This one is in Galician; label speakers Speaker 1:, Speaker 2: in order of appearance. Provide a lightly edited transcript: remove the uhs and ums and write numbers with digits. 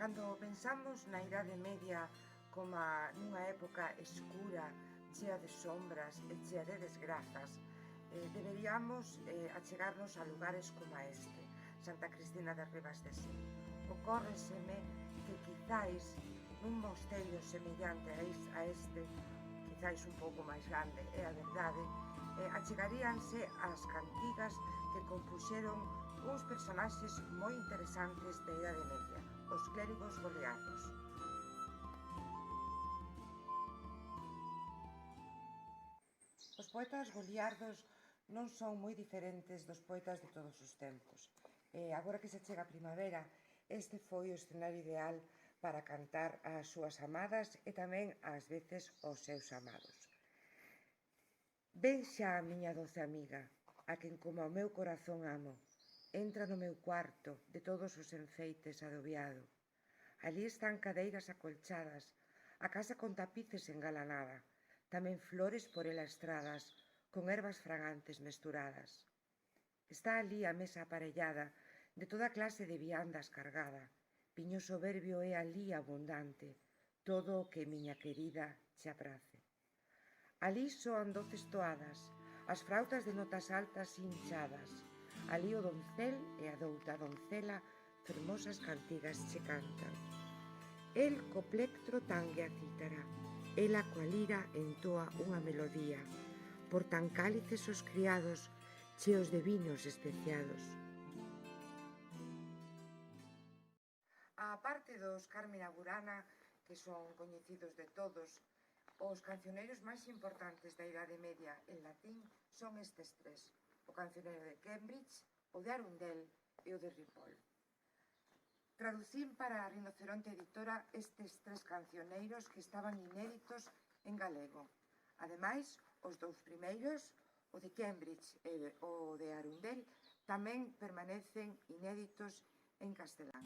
Speaker 1: Cando pensamos na Idade Media como nunha época escura, chea de sombras e chea de desgrazas, deberíamos achegarnos a lugares como este, Santa Cristina de Ribas de Sil. Ocórreseme que quizáis nun mosteiro semellante a este, quizáis un pouco máis grande, é a verdade, achegaríanse as cantigas que compuxeron uns personaxes moi interesantes da Idade Media, os clérigos goliardos. Os poetas goliardos non son moi diferentes dos poetas de todos os tempos. Agora que se chega a primavera, este foi o escenario ideal para cantar ás súas amadas e tamén ás veces aos seus amados. Ven xa a miña doce amiga, a quen como ao meu corazón amo. Entra no meu cuarto, de todos os enfeites adobiado. Alí están cadeiras acolchadas, a casa con tapices engalanada, tamén flores por ela estradas, con ervas fragantes mesturadas. Está alí a mesa aparellada, de toda clase de viandas cargada, piño soberbio é alí abundante, todo o que miña querida che aprace. Alí soan doces toadas, as frautas de notas altas hinchadas, alí o doncel e a douta doncela fermosas cantigas che cantan. El co plectro tangue a cítara, ela coa lira entoa unha melodía, por tan cálices os criados, cheos de vinos especiados. A parte dos Carmina Burana, que son coñecidos de todos, os cancioneiros máis importantes da Idade Media en latín son estes tres: o cancioneiro de Cambridge, o de Arundel e o de Ripoll. Traducín para a Rinoceronte Editora estes tres cancioneiros que estaban inéditos en galego. Ademais, os dous primeiros, o de Cambridge e o de Arundel, tamén permanecen inéditos en castelán.